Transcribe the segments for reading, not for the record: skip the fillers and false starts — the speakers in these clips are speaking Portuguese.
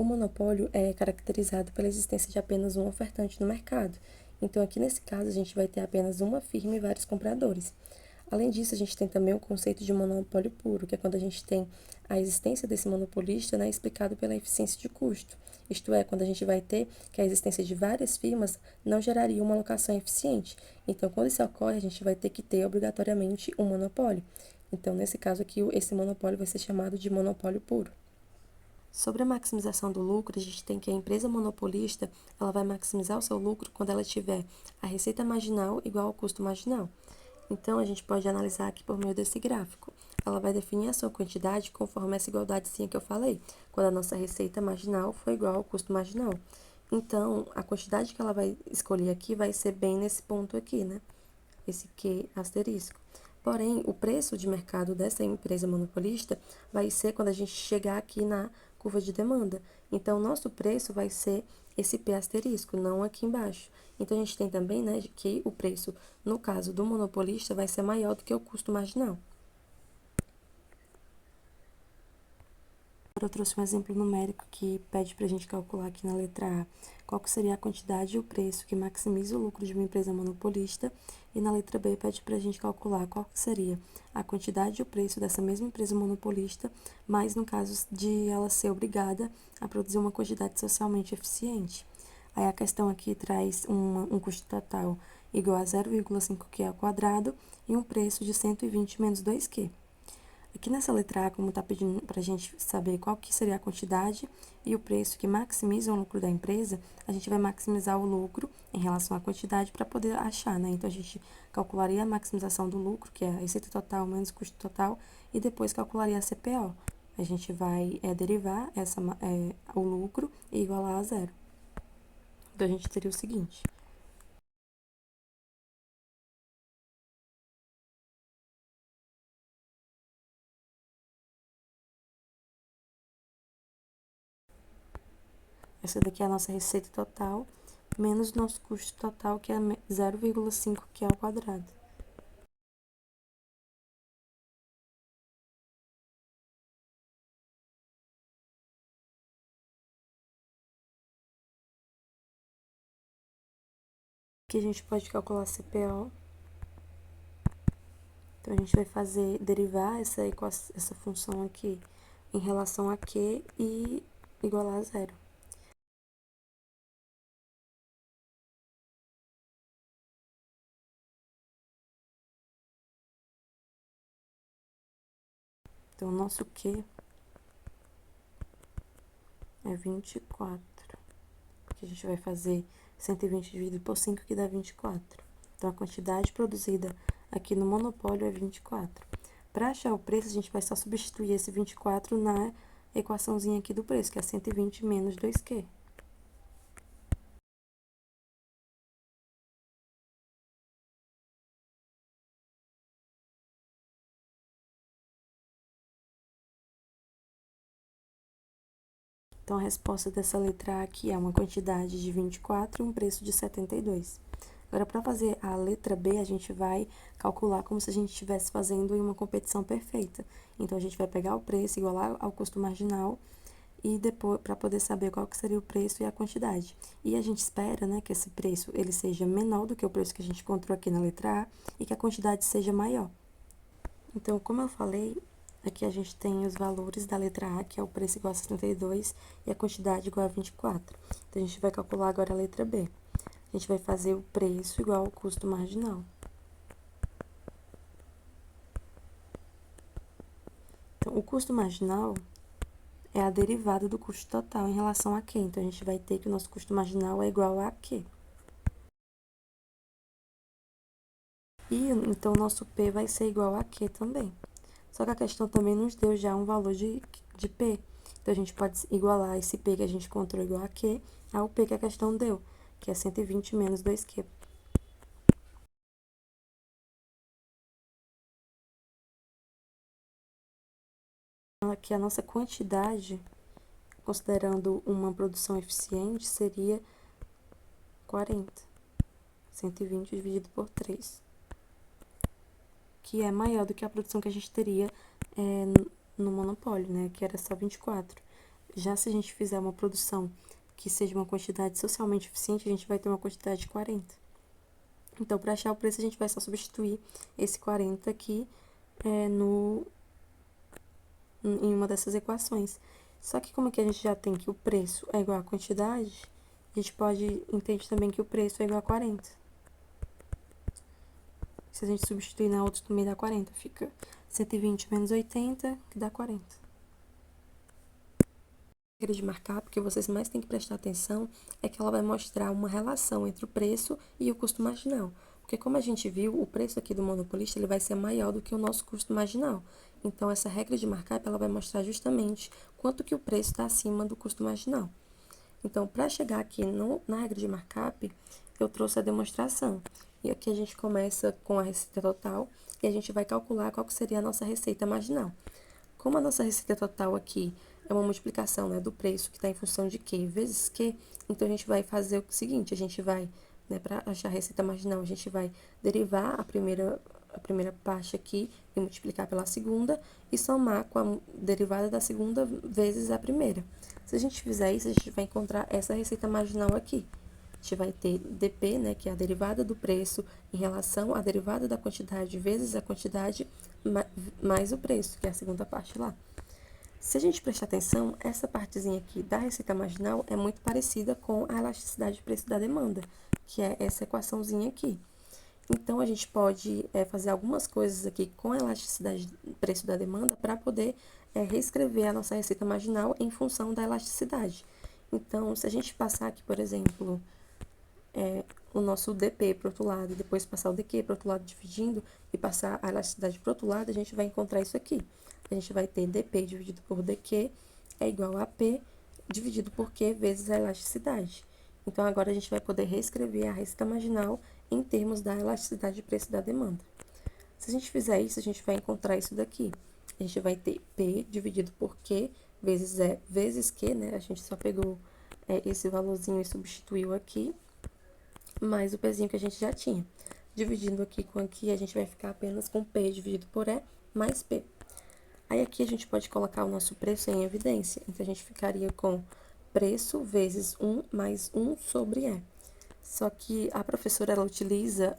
O monopólio é caracterizado pela existência de apenas um ofertante no mercado. Então, aqui nesse caso, a gente vai ter apenas uma firma e vários compradores. Além disso, a gente tem também o conceito de monopólio puro, que é quando a gente tem a existência desse monopolista, né, explicado pela eficiência de custo. Isto é, quando a gente vai ter que a existência de várias firmas não geraria uma alocação eficiente. Então, quando isso ocorre, a gente vai ter que ter obrigatoriamente um monopólio. Então, nesse caso aqui, esse monopólio vai ser chamado de monopólio puro. Sobre a maximização do lucro, a gente tem que a empresa monopolista, ela vai maximizar o seu lucro quando ela tiver a receita marginal igual ao custo marginal. Então, a gente pode analisar aqui por meio desse gráfico. Ela vai definir a sua quantidade conforme essa igualdadezinha que eu falei, quando a nossa receita marginal for igual ao custo marginal. Então, a quantidade que ela vai escolher aqui vai ser bem nesse ponto aqui, né? Esse Q asterisco. Porém, o preço de mercado dessa empresa monopolista vai ser quando a gente chegar aqui na curva de demanda. Então, o nosso preço vai ser esse P asterisco, não aqui embaixo. Então, a gente tem também, né, que o preço, no caso do monopolista, vai ser maior do que o custo marginal. Eu trouxe um exemplo numérico que pede para a gente calcular aqui na letra A qual que seria a quantidade e o preço que maximiza o lucro de uma empresa monopolista, e na letra B pede para a gente calcular qual que seria a quantidade e o preço dessa mesma empresa monopolista, mas no caso de ela ser obrigada a produzir uma quantidade socialmente eficiente. Aí a questão aqui traz um custo total igual a 0,5Q ao quadrado e um preço de 120 menos 2Q. Aqui nessa letra A, como está pedindo para a gente saber qual que seria a quantidade e o preço que maximizam o lucro da empresa, a gente vai maximizar o lucro em relação à quantidade para poder achar, né? Então, a gente calcularia a maximização do lucro, que é a receita total menos custo total, e depois calcularia a CPO. A gente vai derivar o lucro e igualar a zero. Então, a gente teria o seguinte. Essa daqui é a nossa receita total, menos o nosso custo total, que é 0,5, que é ao quadrado. Aqui a gente pode calcular CPO. Então, a gente vai derivar essa função aqui em relação a Q e igualar a zero. Então, o nosso Q é 24. Porque a gente vai fazer 120 dividido por 5, que dá 24. Então, a quantidade produzida aqui no monopólio é 24. Para achar o preço, a gente vai só substituir esse 24 na equaçãozinha aqui do preço, que é 120 menos 2Q. Então, a resposta dessa letra A aqui é uma quantidade de 24 e um preço de 72. Agora, para fazer a letra B, a gente vai calcular como se a gente estivesse fazendo em uma competição perfeita. Então, a gente vai pegar o preço, igualar ao custo marginal, e depois, para poder saber qual que seria o preço e a quantidade. E a gente espera, né, que esse preço ele seja menor do que o preço que a gente encontrou aqui na letra A e que a quantidade seja maior. Então, como eu falei, aqui a gente tem os valores da letra A, que é o preço igual a 72 e a quantidade igual a 24. Então, a gente vai calcular agora a letra B. A gente vai fazer o preço igual ao custo marginal. Então, o custo marginal é a derivada do custo total em relação a Q. Então, a gente vai ter que o nosso custo marginal é igual a Q. E, então, o nosso P vai ser igual a Q também. Só que a questão também nos deu já um valor de P. Então, a gente pode igualar esse P que a gente encontrou igual a Q ao P que a questão deu, que é 120 menos 2Q. Então, aqui a nossa quantidade, considerando uma produção eficiente, seria 40. 120 dividido por 3. Que é maior do que a produção que a gente teria no monopólio, né? Que era só 24. Já se a gente fizer uma produção que seja uma quantidade socialmente eficiente, a gente vai ter uma quantidade de 40. Então, para achar o preço, a gente vai só substituir esse 40 aqui em uma dessas equações. Só que como aqui a gente já tem que o preço é igual à quantidade, a gente pode entender também que o preço é igual a 40. Se a gente substituir na outra também dá 40, fica 120 menos 80, que dá 40. A regra de markup que vocês mais têm que prestar atenção é que ela vai mostrar uma relação entre o preço e o custo marginal. Porque como a gente viu, o preço aqui do monopolista ele vai ser maior do que o nosso custo marginal. Então, essa regra de markup ela vai mostrar justamente quanto que o preço está acima do custo marginal. Então, para chegar aqui na regra de markup, eu trouxe a demonstração. E aqui a gente começa com a receita total e a gente vai calcular qual que seria a nossa receita marginal. Como a nossa receita total aqui é uma multiplicação, né, do preço que está em função de Q vezes Q, então a gente vai fazer o seguinte, a gente vai, né, para achar a receita marginal, a gente vai derivar a primeira parte aqui e multiplicar pela segunda e somar com a derivada da segunda vezes a primeira. Se a gente fizer isso, a gente vai encontrar essa receita marginal aqui. A gente vai ter dP, né, que é a derivada do preço em relação à derivada da quantidade vezes a quantidade mais o preço, que é a segunda parte lá. Se a gente prestar atenção, essa partezinha aqui da receita marginal é muito parecida com a elasticidade de preço da demanda, que é essa equaçãozinha aqui. Então, a gente pode fazer algumas coisas aqui com a elasticidade do preço da demanda para poder reescrever a nossa receita marginal em função da elasticidade. Então, se a gente passar aqui, por exemplo, o nosso dP para o outro lado e depois passar o dQ para o outro lado dividindo e passar a elasticidade para o outro lado, a gente vai encontrar isso aqui. A gente vai ter dP dividido por dQ é igual a P dividido por Q vezes a elasticidade. Então, agora a gente vai poder reescrever a receita marginal em termos da elasticidade de preço da demanda. Se a gente fizer isso, a gente vai encontrar isso daqui. A gente vai ter P dividido por Q vezes Q, né? A gente só pegou esse valorzinho e substituiu aqui, mais o pezinho que a gente já tinha. Dividindo aqui com aqui, a gente vai ficar apenas com P dividido por E mais P. Aí aqui a gente pode colocar o nosso preço em evidência. Então, a gente ficaria com preço vezes 1 mais 1 sobre E. Só que a professora, ela utiliza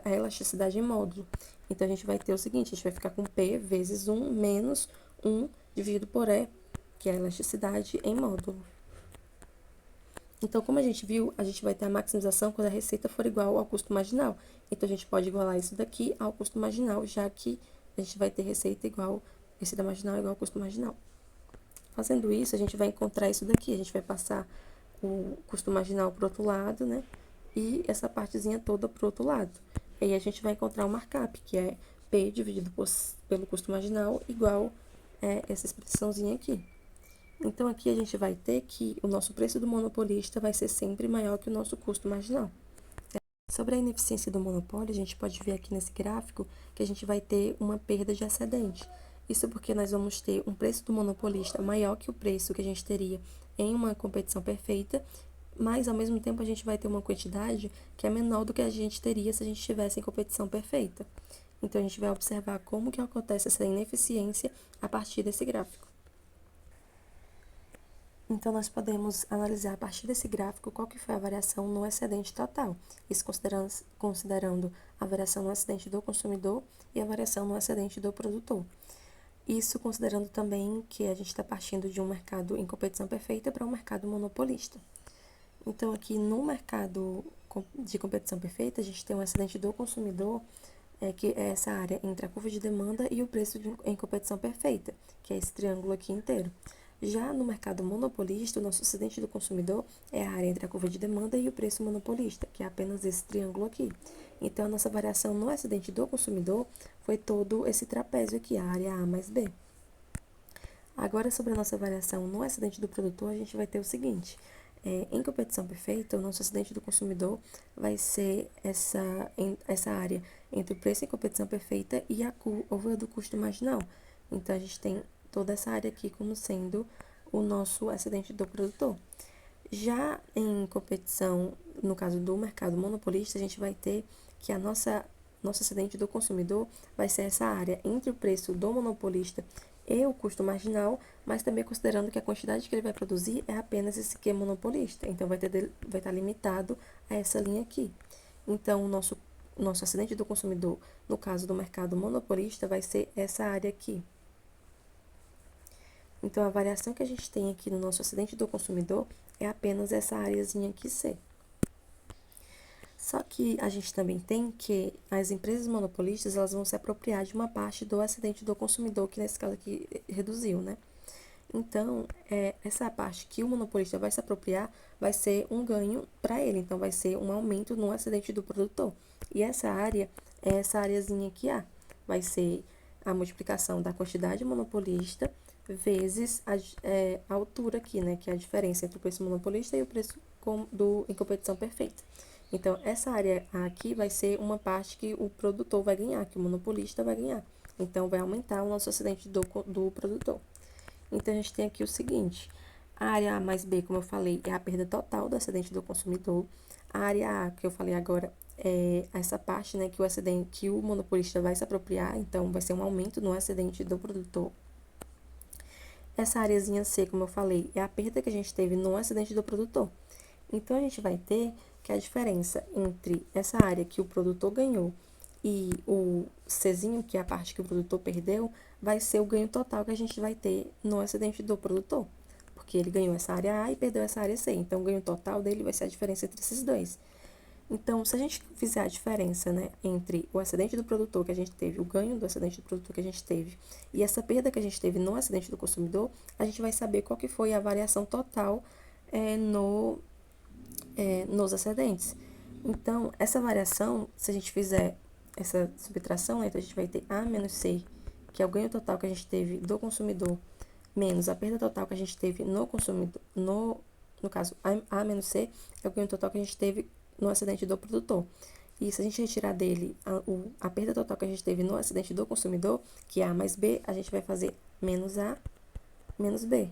a elasticidade em módulo. Então, a gente vai ter o seguinte, a gente vai ficar com P vezes 1 menos 1 dividido por E, que é a elasticidade em módulo. Então, como a gente viu, a gente vai ter a maximização quando a receita for igual ao custo marginal. Então, a gente pode igualar isso daqui ao custo marginal, já que a gente vai ter receita marginal igual ao custo marginal. Fazendo isso, a gente vai encontrar isso daqui. A gente vai passar o custo marginal para o outro lado, né? E essa partezinha toda para o outro lado. E aí, a gente vai encontrar o markup, que é P dividido pelo custo marginal igual essa expressãozinha aqui. Então, aqui a gente vai ter que o nosso preço do monopolista vai ser sempre maior que o nosso custo marginal. Sobre a ineficiência do monopólio, a gente pode ver aqui nesse gráfico que a gente vai ter uma perda de excedente. Isso porque nós vamos ter um preço do monopolista maior que o preço que a gente teria em uma competição perfeita, mas ao mesmo tempo a gente vai ter uma quantidade que é menor do que a gente teria se a gente estivesse em competição perfeita. Então, a gente vai observar como que acontece essa ineficiência a partir desse gráfico. Então, nós podemos analisar a partir desse gráfico qual que foi a variação no excedente total, isso considerando a variação no excedente do consumidor e a variação no excedente do produtor. Isso considerando também que a gente está partindo de um mercado em competição perfeita para um mercado monopolista. Então, aqui no mercado de competição perfeita, a gente tem um excedente do consumidor, que é essa área entre a curva de demanda e o preço em competição perfeita, que é esse triângulo aqui inteiro. Já no mercado monopolista, o nosso excedente do consumidor é a área entre a curva de demanda e o preço monopolista, que é apenas esse triângulo aqui. Então, a nossa variação no excedente do consumidor foi todo esse trapézio aqui, a área A mais B. Agora, sobre a nossa variação no excedente do produtor, a gente vai ter o seguinte. Em competição perfeita, o nosso excedente do consumidor vai ser essa área entre o preço em competição perfeita e a curva do custo marginal. Então, a gente tem toda essa área aqui como sendo o nosso excedente do produtor. Já em competição, no caso do mercado monopolista, a gente vai ter que nosso excedente do consumidor vai ser essa área entre o preço do monopolista e o custo marginal, mas também considerando que a quantidade que ele vai produzir é apenas esse Q monopolista. Então, vai estar limitado a essa linha aqui. Então, o nosso acidente do consumidor, no caso do mercado monopolista, vai ser essa área aqui. Então, a variação que a gente tem aqui no nosso acidente do consumidor é apenas essa areazinha aqui C. Só que a gente também tem que as empresas monopolistas, elas vão se apropriar de uma parte do acidente do consumidor, que nesse caso aqui reduziu, né? Então, essa parte que o monopolista vai se apropriar vai ser um ganho para ele. Então, vai ser um aumento no acidente do produtor. E essa área é essa areazinha aqui A. Vai ser a multiplicação da quantidade monopolista vezes a altura aqui, né? Que é a diferença entre o preço monopolista e o preço em competição perfeita. Então, essa área aqui vai ser uma parte que o produtor vai ganhar, que o monopolista vai ganhar. Então, vai aumentar o nosso acidente do produtor. Então, a gente tem aqui o seguinte: a área A mais B, como eu falei, é a perda total do acidente do consumidor. A área A, que eu falei agora, é essa parte, né, que o monopolista vai se apropriar, então vai ser um aumento no acidente do produtor. Essa areazinha C, como eu falei, é a perda que a gente teve no acidente do produtor. Então, a gente vai ter que a diferença entre essa área que o produtor ganhou e o Czinho, que é a parte que o produtor perdeu, vai ser o ganho total que a gente vai ter no acidente do produtor. Porque ele ganhou essa área A e perdeu essa área C. Então, o ganho total dele vai ser a diferença entre esses dois. Então, se a gente fizer a diferença, né, entre o acidente do produtor que a gente teve, o ganho do acidente do produtor que a gente teve, e essa perda que a gente teve no acidente do consumidor, a gente vai saber qual que foi a variação total nos acidentes. Então, essa variação, se a gente fizer essa subtração, né, então a gente vai ter A menos C, que é o ganho total que a gente teve do consumidor, menos a perda total que a gente teve no consumidor, no caso, A menos C é o ganho total que a gente teve no acidente do produtor. E se a gente retirar dele a perda total que a gente teve no acidente do consumidor, que é A mais B, a gente vai fazer menos A menos B.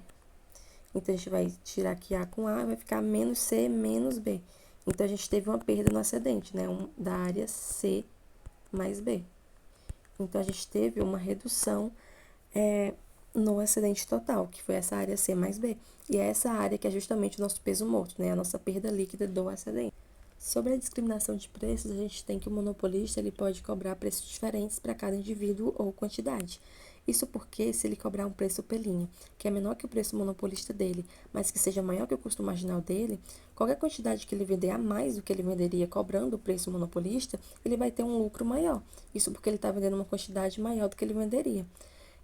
Então, a gente vai tirar aqui A com A, vai ficar menos C menos B. Então, a gente teve uma perda no acidente, né? Da área C mais B. Então, a gente teve uma redução no acidente total, que foi essa área C mais B. E é essa área que é justamente o nosso peso morto, né? A nossa perda líquida do acidente. Sobre a discriminação de preços, a gente tem que o monopolista ele pode cobrar preços diferentes para cada indivíduo ou quantidade. Isso porque, se ele cobrar um preço pelinho, que é menor que o preço monopolista dele, mas que seja maior que o custo marginal dele, qualquer quantidade que ele vender a mais do que ele venderia cobrando o preço monopolista, ele vai ter um lucro maior. Isso porque ele está vendendo uma quantidade maior do que ele venderia.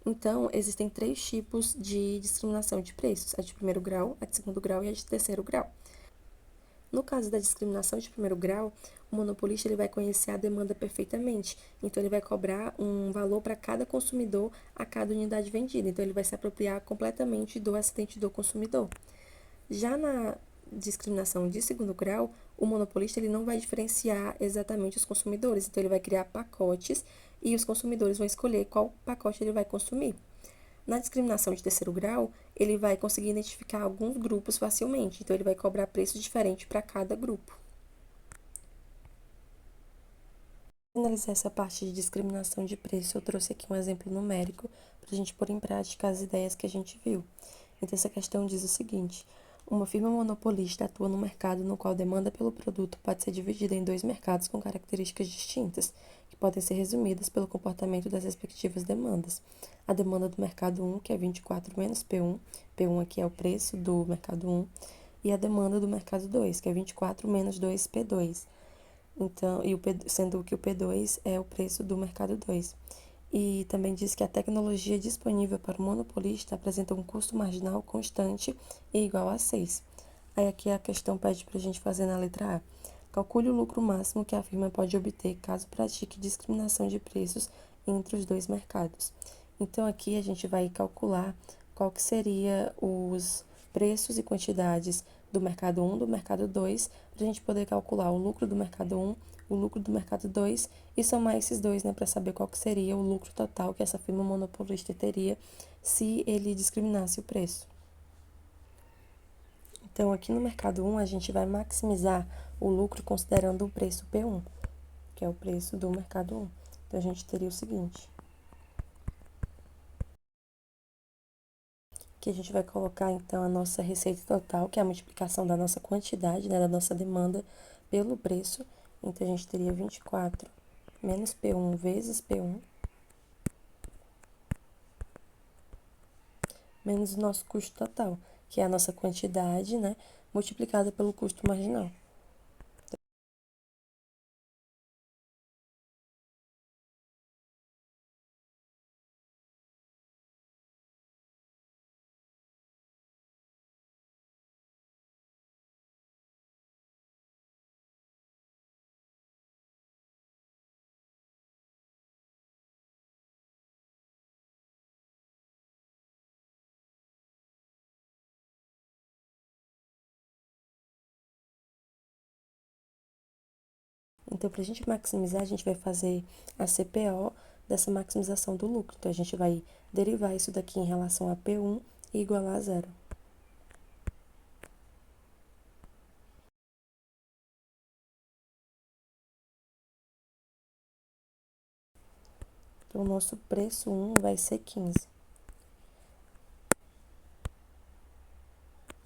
Então, existem 3 tipos de discriminação de preços: a de primeiro grau, a de segundo grau e a de terceiro grau. No caso da discriminação de primeiro grau, o monopolista ele vai conhecer a demanda perfeitamente. Então, ele vai cobrar um valor para cada consumidor a cada unidade vendida. Então, ele vai se apropriar completamente do acidente do consumidor. Já na discriminação de segundo grau, o monopolista ele não vai diferenciar exatamente os consumidores. Então, ele vai criar pacotes e os consumidores vão escolher qual pacote ele vai consumir. Na discriminação de terceiro grau, ele vai conseguir identificar alguns grupos facilmente, então ele vai cobrar preço diferente para cada grupo. Para finalizar essa parte de discriminação de preço, eu trouxe aqui um exemplo numérico para a gente pôr em prática as ideias que a gente viu. Então, essa questão diz o seguinte: uma firma monopolista atua no mercado no qual a demanda pelo produto pode ser dividida em 2 mercados com características distintas, que podem ser resumidas pelo comportamento das respectivas demandas. A demanda do mercado 1, que é 24 menos P1, P1 aqui é o preço do mercado 1, e a demanda do mercado 2, que é 24 menos 2P2. Então, sendo que o P2 é o preço do mercado 2. E também diz que a tecnologia disponível para o monopolista apresenta um custo marginal constante e igual a 6. Aí aqui a questão pede para a gente fazer na letra A. Calcule o lucro máximo que a firma pode obter caso pratique discriminação de preços entre os 2 mercados. Então, aqui a gente vai calcular qual que seria os preços e quantidades do mercado 1, do mercado 2, para a gente poder calcular o lucro do mercado 1, o lucro do mercado 2 e somar esses dois, né, para saber qual que seria o lucro total que essa firma monopolista teria se ele discriminasse o preço. Então, aqui no mercado 1, a gente vai maximizar o lucro considerando o preço P1, que é o preço do mercado 1. Então, a gente teria o seguinte: Aqui a gente vai colocar, então, a nossa receita total, que é a multiplicação da nossa quantidade, né, da nossa demanda pelo preço. Então, a gente teria 24 menos P1 vezes P1, menos o nosso custo total, que é a nossa quantidade, né, multiplicada pelo custo marginal. Então, para a gente maximizar, a gente vai fazer a CPO dessa maximização do lucro. Então, a gente vai derivar isso daqui em relação a P1 e igualar a zero. Então, o nosso preço 1 vai ser 15.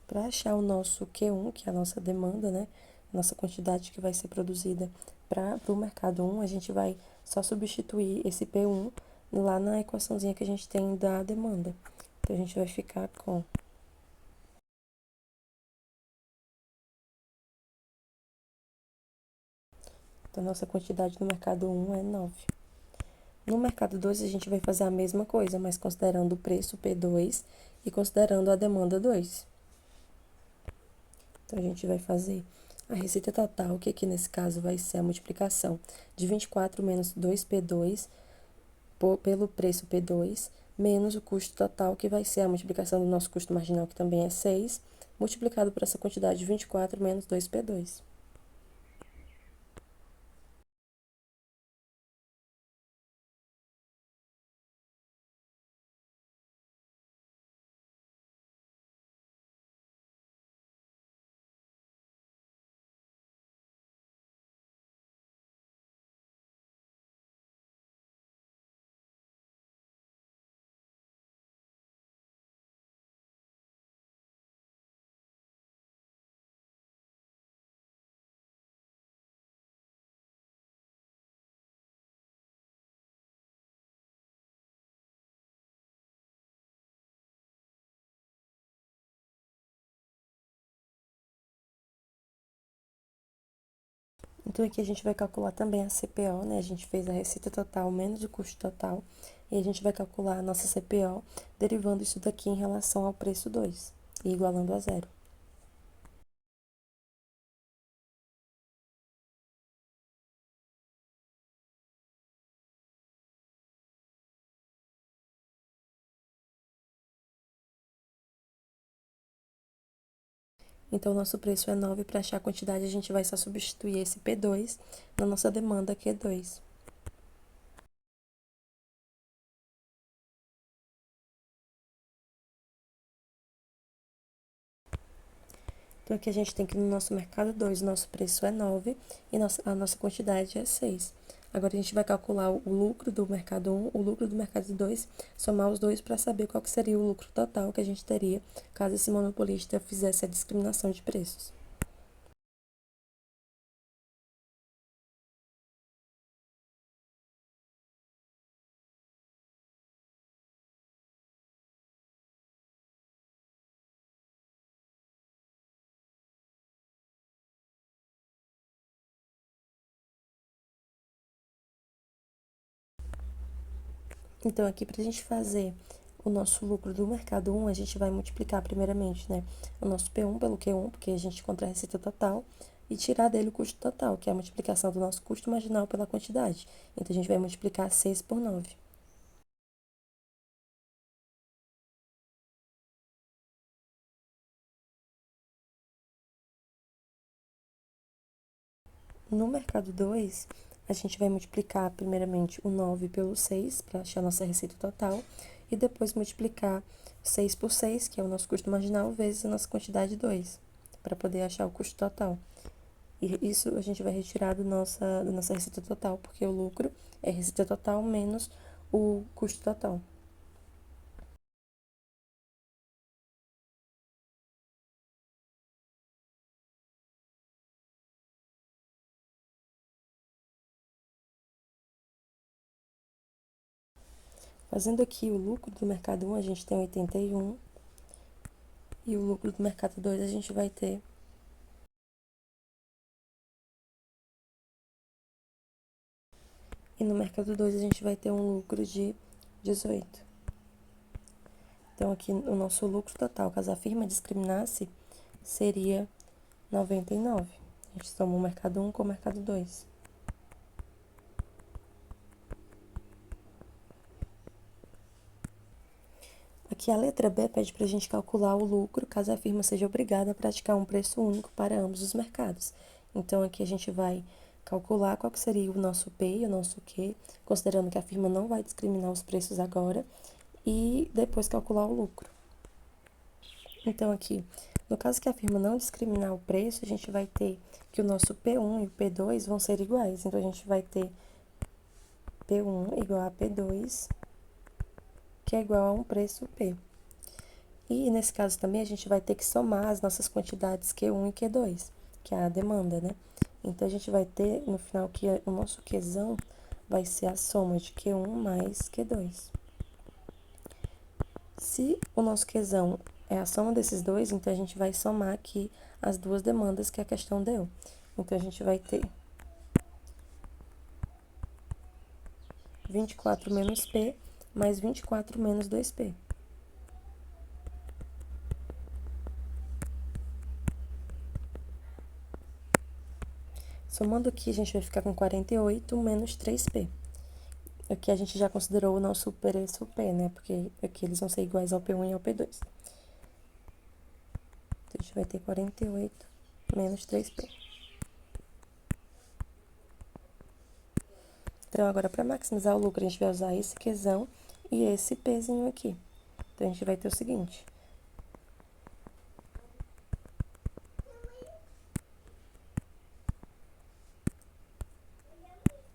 Para achar o nosso Q1, que é a nossa demanda, né? Nossa quantidade que vai ser produzida para o mercado 1, a gente vai só substituir esse P1 lá na equaçãozinha que a gente tem da demanda. Então, a gente vai ficar com... Então, nossa quantidade no mercado 1 é 9. No mercado 2, a gente vai fazer a mesma coisa, mas considerando o preço P2 e considerando a demanda 2. Então, a gente vai fazer a receita total, que aqui nesse caso vai ser a multiplicação de 24 menos 2P2 pelo preço P2, menos o custo total, que vai ser a multiplicação do nosso custo marginal, que também é 6, multiplicado por essa quantidade de 24 menos 2P2. Então, aqui a gente vai calcular também a CPO, né? A gente fez a receita total menos o custo total. E a gente vai calcular a nossa CPO, derivando isso daqui em relação ao preço 2 e igualando a zero. Então, o nosso preço é 9. Para achar a quantidade, a gente vai só substituir esse P2 na nossa demanda, que é 2. Então, aqui a gente tem que no nosso mercado 2, o nosso preço é 9 e a nossa quantidade é 6. Agora, a gente vai calcular o lucro do mercado 1, o lucro do mercado 2, somar os dois para saber qual que seria o lucro total que a gente teria caso esse monopolista fizesse a discriminação de preços. Então, aqui para a gente fazer o nosso lucro do mercado 1, a gente vai multiplicar primeiramente, né, o nosso P1 pelo Q1, porque a gente encontra a receita total, e tirar dele o custo total, que é a multiplicação do nosso custo marginal pela quantidade. Então, a gente vai multiplicar 6 por 9. No mercado 2, a gente vai multiplicar primeiramente o 9 pelo 6, para achar a nossa receita total, e depois multiplicar 6 por 6, que é o nosso custo marginal, vezes a nossa quantidade 2, para poder achar o custo total. E isso a gente vai retirar da nossa receita total, porque o lucro é receita total menos o custo total. Fazendo aqui o lucro do mercado 1, a gente tem 81. E o lucro do mercado 2 a gente vai ter... E no mercado 2 a gente vai ter um lucro de 18. Então, aqui o nosso lucro total, caso a firma discriminasse, seria 99. A gente soma o mercado 1 com o mercado 2. Aqui a letra B pede para a gente calcular o lucro caso a firma seja obrigada a praticar um preço único para ambos os mercados. Então, aqui a gente vai calcular qual que seria o nosso P e o nosso Q, considerando que a firma não vai discriminar os preços agora, e depois calcular o lucro. Então, aqui, no caso que a firma não discriminar o preço, a gente vai ter que o nosso P1 e o P2 vão ser iguais. Então, a gente vai ter P1 igual a P2, que é igual a um preço P. E nesse caso também a gente vai ter que somar as nossas quantidades Q1 e Q2, que é a demanda, né? Então, a gente vai ter no final que o nosso Qzão vai ser a soma de Q1 mais Q2. Se o nosso Qzão é a soma desses dois, então a gente vai somar aqui as duas demandas que a questão deu. Então, a gente vai ter 24 menos P mais 24 menos 2P. Somando aqui, a gente vai ficar com 48 menos 3P. Aqui a gente já considerou o nosso preço P, né? Porque aqui eles vão ser iguais ao P1 e ao P2. Então, a gente vai ter 48 menos 3P. Então, agora, para maximizar o lucro, a gente vai usar esse Qzão e esse Pzinho aqui. Então, a gente vai ter o seguinte.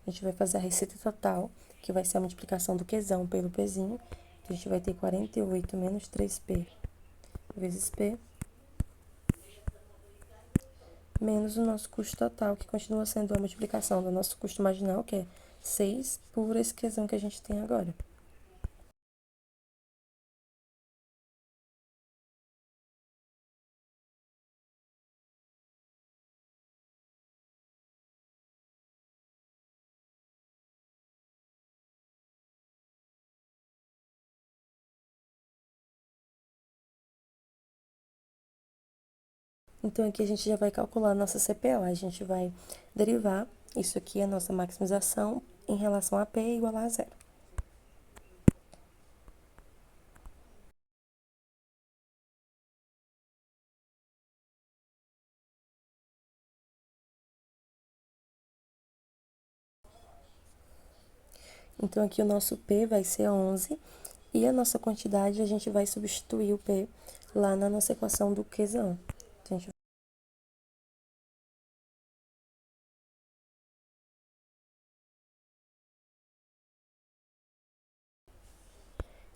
A gente vai fazer a receita total, que vai ser a multiplicação do Qzão pelo Pzinho. Então, a gente vai ter 48 menos 3P vezes P, menos o nosso custo total, que continua sendo a multiplicação do nosso custo marginal, que é 6, por esse Qzão que a gente tem agora. Então, aqui a gente já vai calcular a nossa CPO. A gente vai derivar isso aqui, a nossa maximização, em relação a P igual a zero. Então, aqui o nosso P vai ser 11, e a nossa quantidade, a gente vai substituir o P lá na nossa equação do Qzão.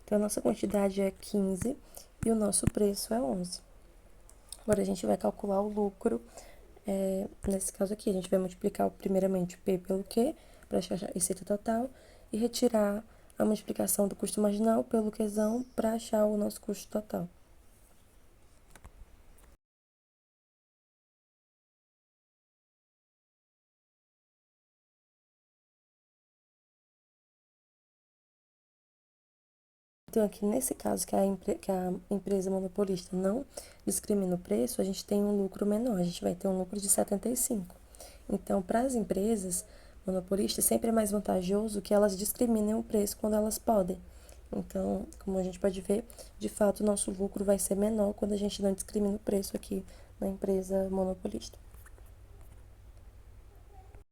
Então, a nossa quantidade é 15 e o nosso preço é 11. Agora, a gente vai calcular o lucro. Nesse caso aqui, a gente vai multiplicar primeiramente o P pelo Q, para achar a receita total, e retirar a multiplicação do custo marginal pelo Qzão para achar o nosso custo total. Então, aqui nesse caso que a empresa monopolista não discrimina o preço, a gente tem um lucro menor, a gente vai ter um lucro de 75. Então, para as empresas monopolistas, sempre é mais vantajoso que elas discriminem o preço quando elas podem. Então, como a gente pode ver, de fato, o nosso lucro vai ser menor quando a gente não discrimina o preço aqui na empresa monopolista.